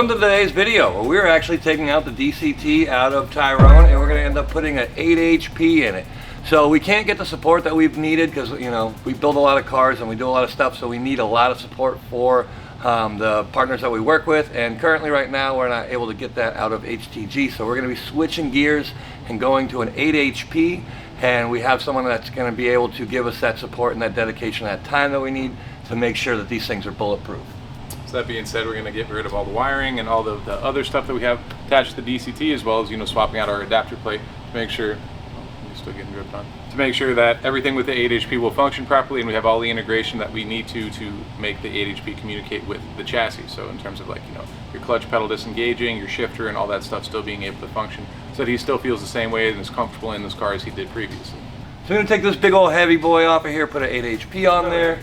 Welcome to today's video. We're actually taking out the DCT out of Tyrone and we're going to end up putting an 8 HP in it. So we can't get the support that we've needed because, you know, we build a lot of cars and we do a lot of stuff, so we need a lot of support for the partners that we work with, and currently right now we're not able to get that out of HTG, so we're going to be switching gears and going to an 8 HP, and we have someone that's going to be able to give us that support and that dedication, that time that we need to make sure that these things are bulletproof. So that being said, we're going to get rid of all the wiring and all the other stuff that we have attached to the DCT, as well as, you know, swapping out our adapter plate to make sure, still getting dripped on, to make sure that everything with the 8 HP will function properly, and we have all the integration that we need to make the 8 HP communicate with the chassis. So in terms of, like, you know, your clutch pedal disengaging, your shifter and all that stuff still being able to function, so that he still feels the same way and is comfortable in this car as he did previously. So we're going to take this big old heavy boy off of here, put an 8 HP on there,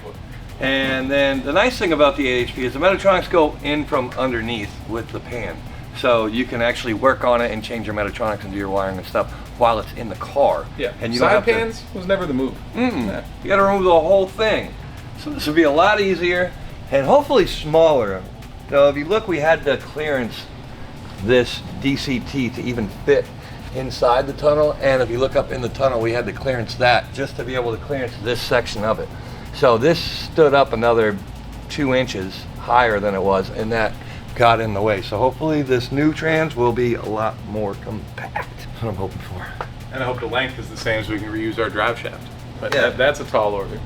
and then the nice thing about the 8 HP is the mechatronics go in from underneath with the pan. So you can actually work on it and change your mechatronics and do your wiring and stuff while it's in the car. Yeah, and you side pans was never the move. Yeah. You got to remove the whole thing. So this will be a lot easier and hopefully smaller. So if you look, we had to clearance this DCT to even fit inside the tunnel, and if you look up in the tunnel, we had to clearance that just to be able to clearance this section of it. So this stood up another 2 inches higher than it was, and that got in the way. So hopefully this new trans will be a lot more compact. That's what I'm hoping for. And I hope the length is the same so we can reuse our drive shaft. But yeah, that's a tall order.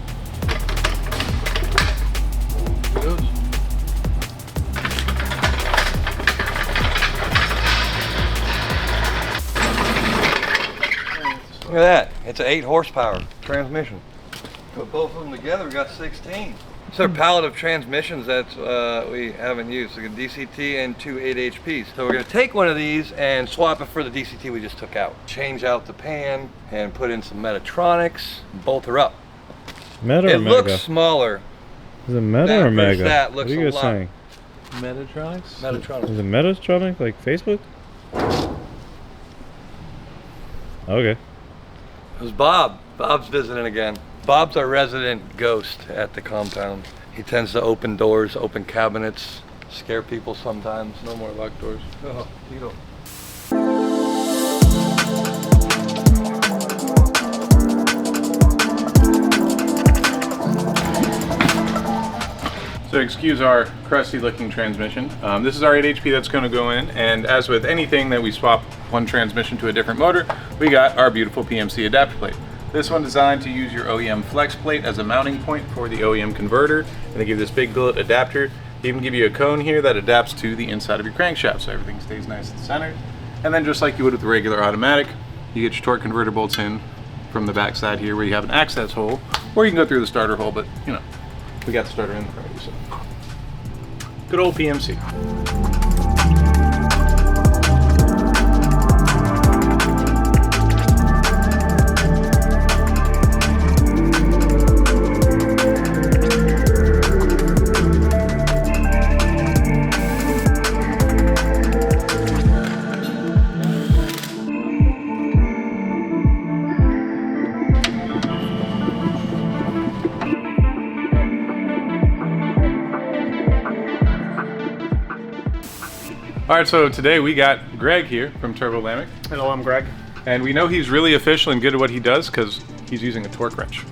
Look at that. It's an 8 horsepower transmission. Put both of them together, we got 16. It's a palette of transmissions that we haven't used. So we got DCT and 2 8 HPs. So we're going to take one of these and swap it for the DCT we just took out. Change out the pan and put in some mechatronics. Bolt her up. Meta it or Mega? looks smaller. Is it Meta or Mega? That looks what are you a guys lot. saying? Mechatronics? Mechatronics. Is it Metatronic like Facebook? Okay. It was Bob. Bob's visiting again. Bob's our resident ghost at the compound. He tends to open doors, open cabinets, scare people sometimes. No more locked doors. Oh, Tito. So excuse our crusty looking transmission. This is our 8 HP that's going to go in, and as with anything that we swap one transmission to a different motor, we got our beautiful PMC adapter plate. This one designed to use your OEM flex plate as a mounting point for the OEM converter, and they give this big billet adapter. They even give you a cone here that adapts to the inside of your crankshaft, so everything stays nice and centered. And then just like you would with the regular automatic, you get your torque converter bolts in from the back side here where you have an access hole, or you can go through the starter hole, but you know, we got the starter in already, so. Good old PMC. All right, so today we got Greg here from Turbolatic. Hello, I'm Greg. And we know he's really official and good at what he does because he's using a torque wrench.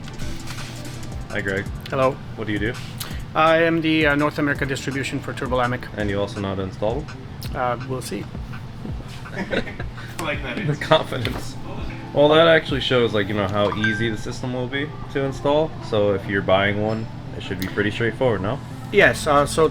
Hi, Greg. Hello. What do you do? I am the North America distribution for Turbolatic. And you also know how to install them? We'll see. Like that. The confidence. Well, that actually shows, like, you know, how easy the system will be to install. So if you're buying one, it should be pretty straightforward, no? Yes. So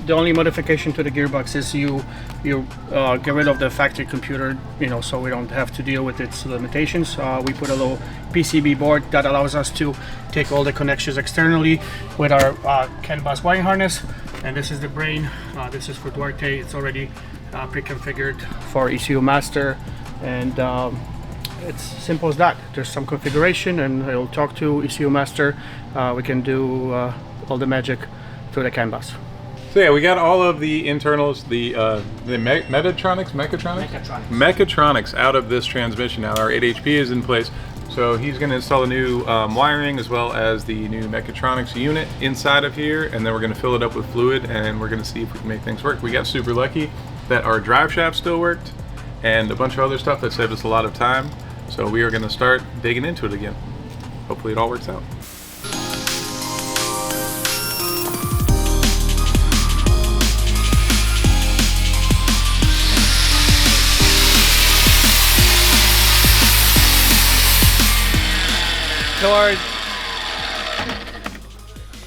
the only modification to the gearbox is you get rid of the factory computer, you know, so we don't have to deal with its limitations. We put a little PCB board that allows us to take all the connections externally with our CAN bus wiring harness. And this is the brain. This is for Duarte. It's already pre-configured for ECU master, and it's simple as that. There's some configuration, and I'll talk to ECU master. We can do all the magic to the CAN bus. So yeah, we got all of the internals, the mechatronics out of this transmission now. Our 8 HP is in place. So he's going to install a new wiring as well as the new mechatronics unit inside of here, and then we're going to fill it up with fluid, and we're going to see if we can make things work. We got super lucky that our drive shaft still worked, and a bunch of other stuff that saved us a lot of time. So we are going to start digging into it again. Hopefully it all works out. So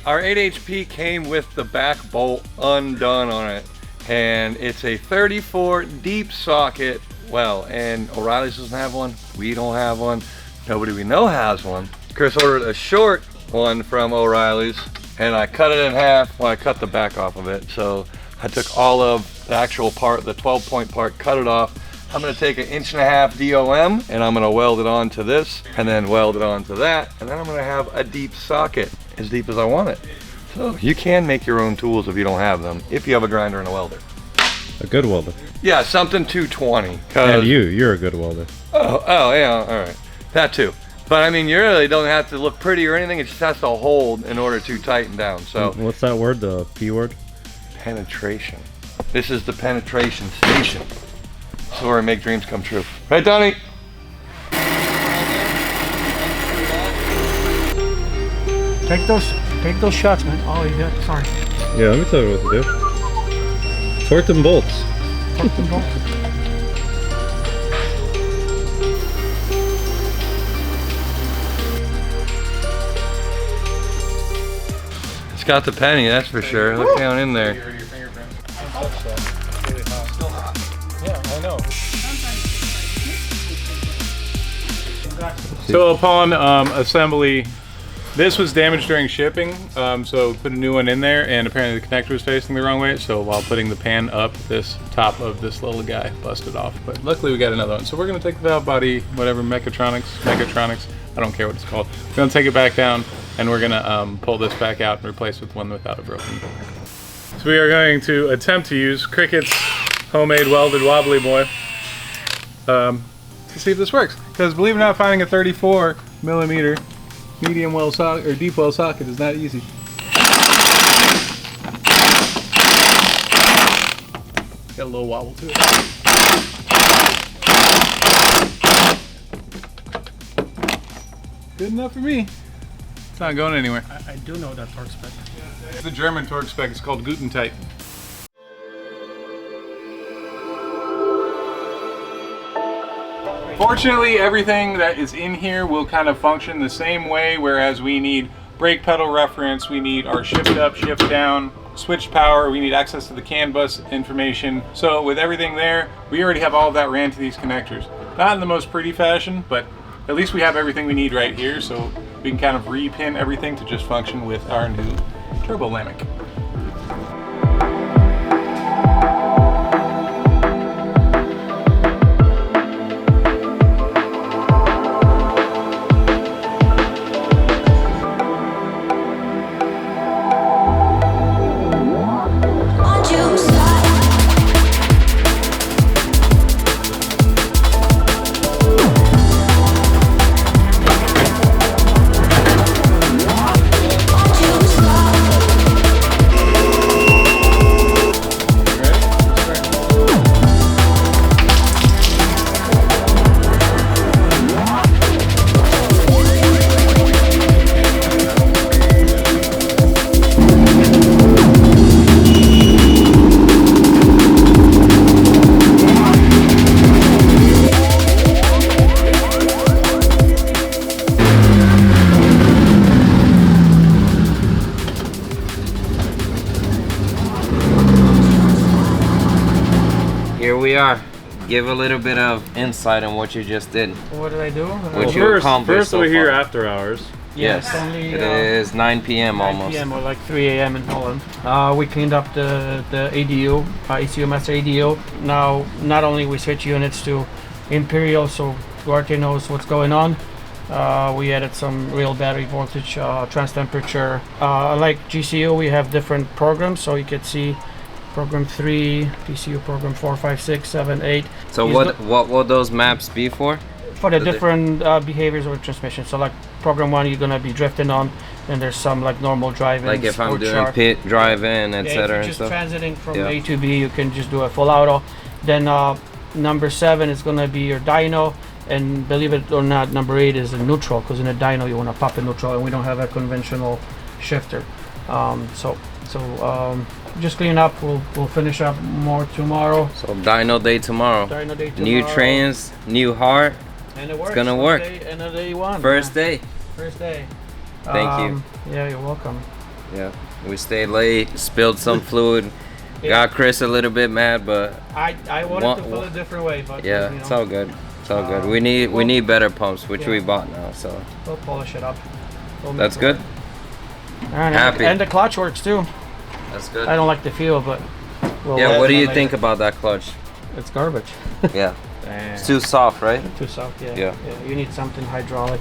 our 8 HP came with the back bolt undone on it, and it's a 34 deep socket well, and O'Reilly's doesn't have one, we don't have one, nobody we know has one. Chris ordered a short one from O'Reilly's, and I cut it in half. Well, I cut the back off of it, so I took all of the actual part, the 12-point part, cut it off. I'm gonna take an 1.5 DOM, and I'm gonna weld it onto this, and then weld it onto that, and then I'm gonna have a deep socket, as deep as I want it. So you can make your own tools if you don't have them, if you have a grinder and a welder. A good welder. Yeah, something 220. And you're a good welder. Oh yeah, all right, that too. But I mean, you really don't have to look pretty or anything. It just has to hold in order to tighten down. So what's that word? The P word? Penetration. This is the penetration station. This is where we make dreams come true. Right, Donnie? Take those shots, man. Oh, yeah, sorry. Yeah, let me tell you what to do. Torque them bolts. Torque them bolts. It's got the penny, that's for sure. Look down in there. Yeah, I know. So upon assembly, this was damaged during shipping, so put a new one in there, and apparently the connector was facing the wrong way, so while putting the pan up, this top of this little guy busted off. But luckily we got another one. So we're gonna take the valve body, whatever, mechatronics, I don't care what it's called. We're gonna take it back down, and we're gonna pull this back out and replace with one without a broken bar. So we are going to attempt to use Cricket's homemade welded wobbly boy to see if this works. Because believe it or not, finding a 34 millimeter medium well socket or deep well socket is not easy. Got a little wobble to it. Good enough for me. It's not going anywhere. I do know that torque spec. It's a German torque spec. It's called Gutentight. Fortunately, everything that is in here will kind of function the same way, whereas we need brake pedal reference, we need our shift up, shift down, switch power, we need access to the CAN bus information. So with everything there, we already have all of that ran to these connectors. Not in the most pretty fashion, but at least we have everything we need right here, so we can kind of repin everything to just function with our new turbo Lamech. Here we are. Give a little bit of insight on what you just did. What did I do? What you accomplished First so we're here far. after hours. Yes, only, it is 9 p.m. 9 almost. p.m. or like 3 a.m. in Holland. We cleaned up the ADU, ECU master ADU. Now, not only we switch units to Imperial, so Duarte knows what's going on. We added some real battery voltage, trans temperature. Like GCU, we have different programs, so you can see program 3, PCU program 4, 5, 6, 7, 8. So what will those maps be for? for the different behaviors of a transmission. So like program 1, you're gonna be drifting on, and there's some like normal driving. Like if I'm doing pit driving, etc. If you're and just stuff. transiting from A to B, you can just do a full auto. Then number 7 is gonna be your dyno, and believe it or not, number 8 is a neutral, because in a dyno you want to pop a neutral, and we don't have a conventional shifter. Just clean up. We'll finish up more tomorrow. So dyno day tomorrow. Dyno day tomorrow. New trans, new heart. And it works. It's gonna work. And day 1. First day. First day. Thank you. Yeah, you're welcome. Yeah. We stayed late, spilled some fluid. Yeah. Got Chris a little bit mad, but I wanted to feel a different way, but yeah, you know, it's all good. It's all good. We need better pumps, which we bought now, so we'll polish it up. that's good. All right, Happy. And the clutch works too. That's good. I don't like the feel, but Yeah, what do you think about that clutch? It's garbage. Yeah. It's too soft, right? Too soft, yeah. Yeah. You need something hydraulic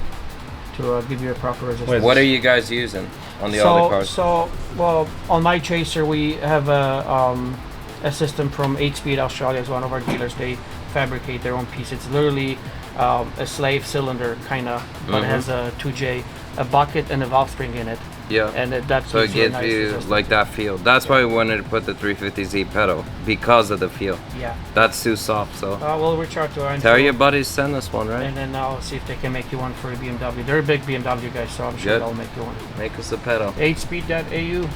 to give you a proper resistance. What are you guys using on the other cars? Well, on my Chaser we have a system from 8-Speed Australia, is one of our dealers. They fabricate their own piece. It's literally a slave cylinder kind of, but it has a 2J, a bucket, and a valve spring in it. Yeah. And that So it gives a gives nice you resistance. like that feel. That's why we wanted to put the 350Z pedal, because of the feel. Yeah. That's too soft, so. We'll reach out to our Tell your buddies send us one, right? and then I'll see if they can make you one for a BMW. They're a big BMW guys, so I'm sure Good. they'll make you one. Make us a pedal. 8speed.au.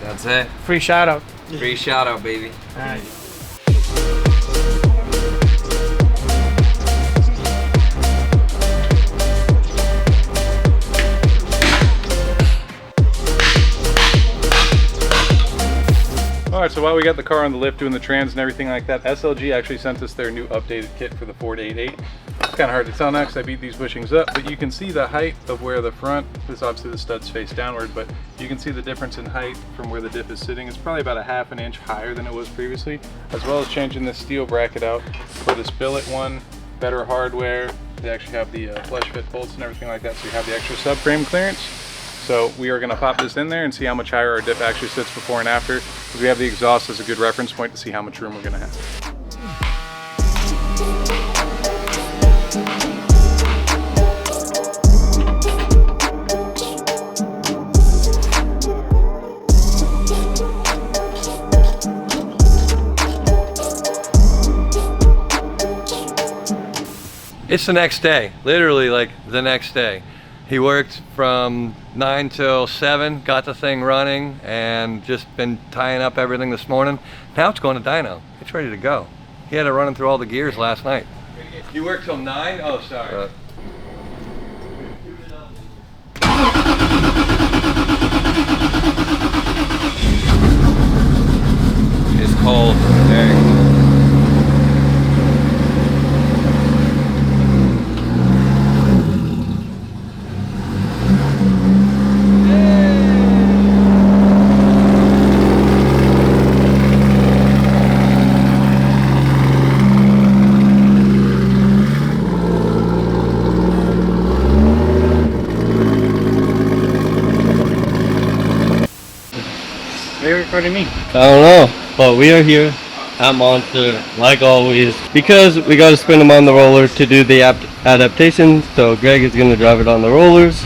That's it. Free shout out. Free shout out, baby. All right. Alright, so while we got the car on the lift doing the trans and everything like that, SLG actually sent us their new updated kit for the Ford 88. It's kind of hard to tell now because I beat these bushings up, but you can see the height of where the front, this obviously the studs face downward, but you can see the difference in height from where the diff is sitting. It's probably about a ½ an inch higher than it was previously, as well as changing the steel bracket out for this billet one, better hardware. They actually have the flush fit bolts and everything like that, so you have the extra subframe clearance. So we are going to pop this in there and see how much higher our diff actually sits before and after, because we have the exhaust as a good reference point to see how much room we're going to have. It's the next day, literally like the next day. He worked from 9 till 7, got the thing running, and just been tying up everything this morning. Now it's going to dyno. It's ready to go. He had it running through all the gears last night. You worked till 9? Oh, sorry. It's cold. Very cold. Are you recording me? I don't know, but we are here at Monster, like always, because we got to spin them on the roller to do the adaptation. So Greg is going to drive it on the rollers,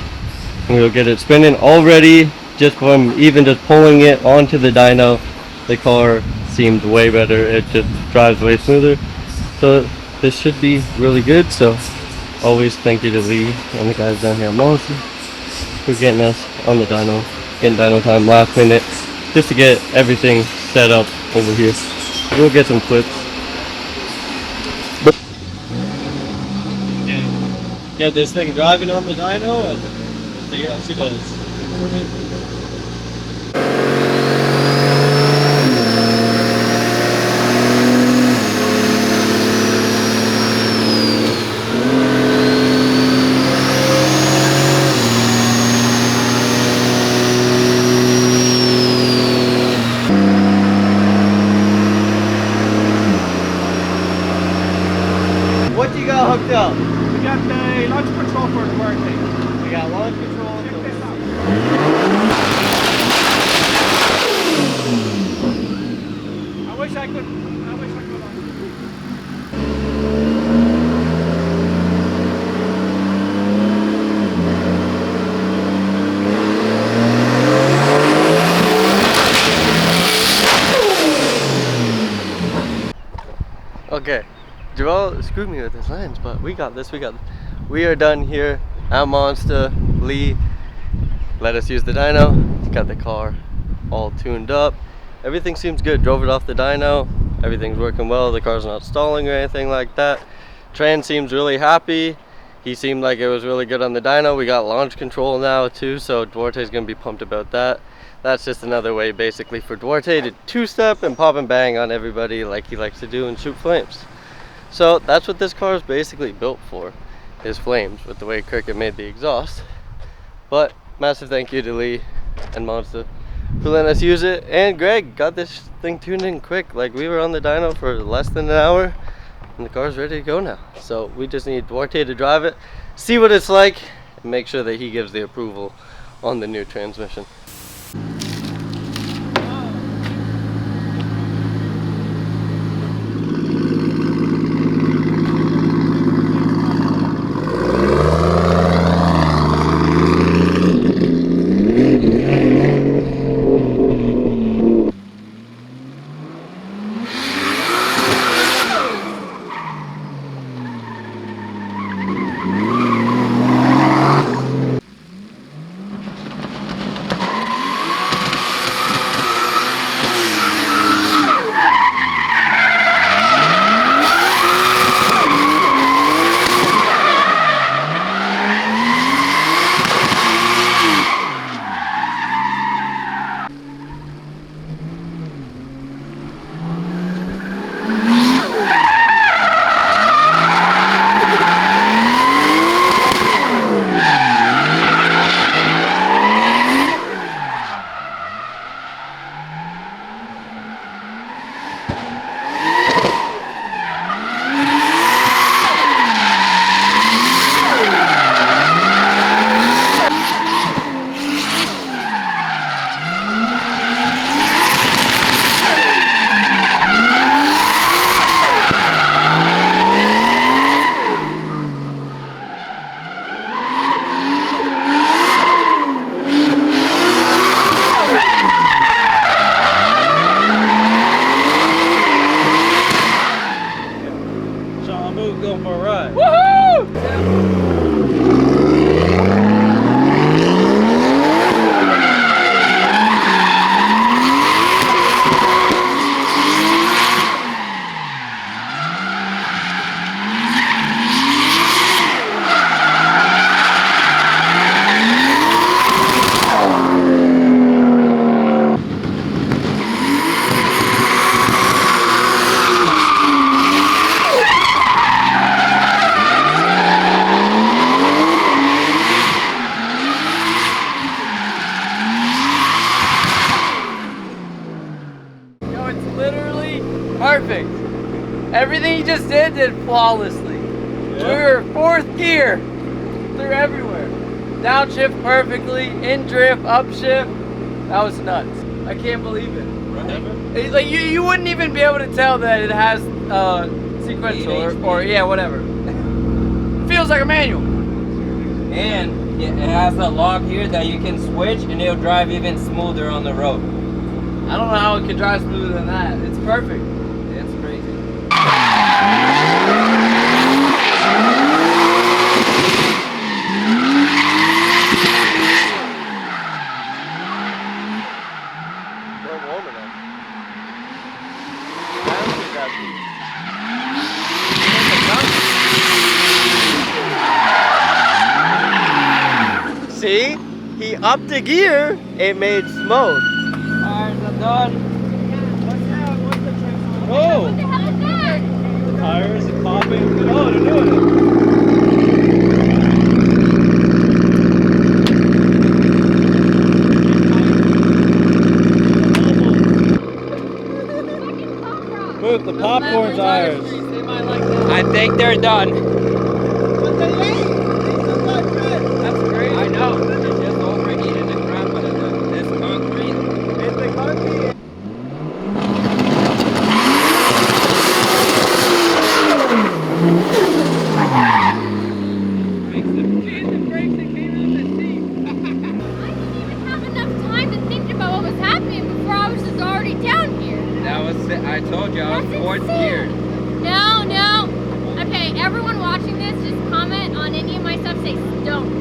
and we'll get it spinning. Already, just from even just pulling it onto the dyno, the car seems way better. It just drives way smoother. So this should be really good. So always thank you to Lee and the guys down here at Monster for getting us on the dyno, getting dyno time last minute, just to get everything set up over here. We'll get some clips. Get this thing driving on the dyno and see how she does. What you got hooked up? We got the launch control for Duarte. We got launch control. Check this out. I wish I could. to screw me with his lens, but we got this. We are done here at Monster. Lee let us use the dyno. Got the car all tuned up. Everything seems good. Drove it off the dyno. Everything's working well. The car's not stalling or anything like that. Tran seems really happy. He seemed like it was really good on the dyno. We got launch control now too, so Duarte's gonna be pumped about that. That's just another way basically for Duarte to two-step and pop and bang on everybody like he likes to do and shoot flames. So that's what this car is basically built for, is flames, with the way Cricket made the exhaust. But massive thank you to Lee and Monster for letting us use it, and Greg got this thing tuned in quick. Like, we were on the dyno for less than an hour and the car's ready to go now. So we just need Duarte to drive it, see what it's like, and make sure that he gives the approval on the new transmission. Perfect. Everything you just did flawlessly. Yeah. We were fourth gear through everywhere. Downshift perfectly, in drift, upshift. That was nuts. I can't believe it. Right. Like you wouldn't even be able to tell that it has sequential or yeah, whatever. Feels like a manual. And it has a lock here that you can switch and it'll drive even smoother on the road. I don't know how it could drive smoother than that. It's perfect. It's crazy. See? He upped the gear, it made smoke. Tires are done. Oh! What the hell is that? The tires are popping. Oh, they're doing it. Move the popcorn tires. They might like that. I think they're done. But they ain't. These look like good. That's crazy. I know. It's just overheated the crap out of this concrete. It's the concrete. I told you I was fourth gear. No. Okay, everyone watching this, just comment on any of my stuff, say don't.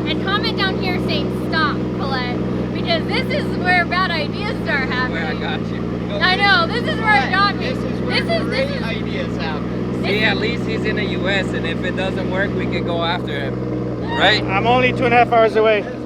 And comment down here saying stop, Colette. Because this is where bad ideas start happening. Where I got you. I know, this is where it got me. This is where great ideas happen. See, at least he's in the US, and if it doesn't work, we can go after him. Right? I'm only 2.5 hours away.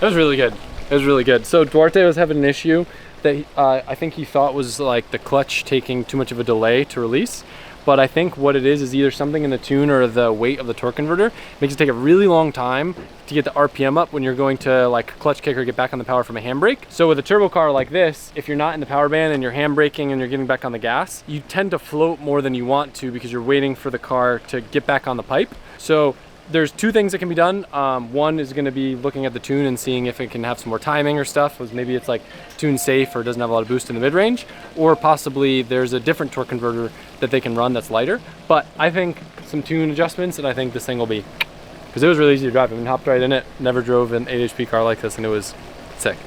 That was really good. It was really good. So Duarte was having an issue that I think he thought was like the clutch taking too much of a delay to release. But I think what it is either something in the tune or the weight of the torque converter makes it take a really long time to get the RPM up when you're going to like clutch kick or get back on the power from a handbrake. So with a turbo car like this, if you're not in the power band and you're handbraking and you're getting back on the gas, you tend to float more than you want to because you're waiting for the car to get back on the pipe. So there's two things that can be done. One is going to be looking at the tune and seeing if it can have some more timing or stuff. Maybe it's like tune safe or doesn't have a lot of boost in the mid-range, or possibly there's a different torque converter that they can run that's lighter. But I think some tune adjustments, and I think this thing will be, because it was really easy to drive. I mean, hopped right in it, never drove an 8 HP car like this, and it was sick.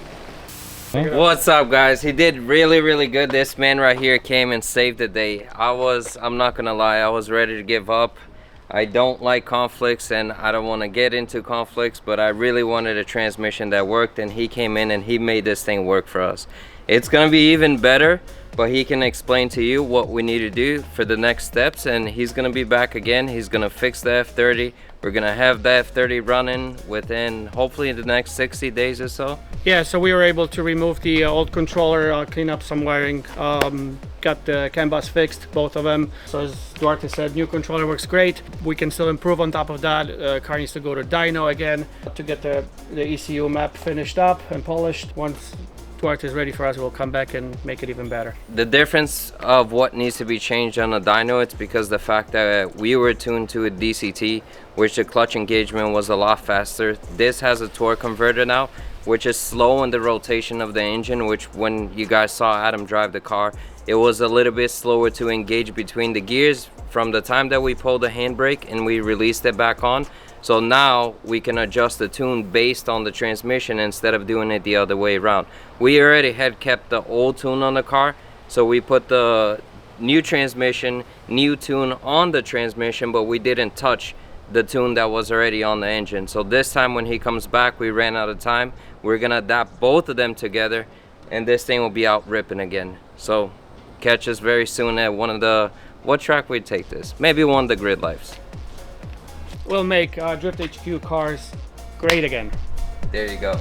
What's up, guys? He did really good. This man right here came and saved the day. I'm not gonna lie, I was ready to give up. I don't like conflicts and I don't want to get into conflicts, but I really wanted a transmission that worked, and he came in and he made this thing work for us. It's gonna be even better, but he can explain to you what we need to do for the next steps, and he's gonna be back again. He's gonna fix the F30. We're gonna have the F30 running within hopefully the next 60 days or so. Yeah, so we were able to remove the old controller, clean up some wiring, got the CAN bus fixed, both of them. So as Duarte said, new controller works great. We can still improve on top of that. Car needs to go to Dyno again to get the ECU map finished up and polished. Once Duarte is ready for us, we'll come back and make it even better. The difference of what needs to be changed on a dyno, it's because the fact that we were tuned to a DCT, which the clutch engagement was a lot faster. This has a torque converter now, which is slow in the rotation of the engine, which when you guys saw Adam drive the car, it was a little bit slower to engage between the gears from the time that we pulled the handbrake and we released it back on. So now we can adjust the tune based on the transmission instead of doing it the other way around. We already had kept the old tune on the car, so we put the new transmission, new tune on the transmission, but we didn't touch the tune that was already on the engine. So this time when he comes back, we ran out of time. We're gonna adapt both of them together, and this thing will be out ripping again. So catch us very soon at one of the, what track we'd take this? Maybe one of the Grid Lives. We'll make Drift HQ cars great again. There you go.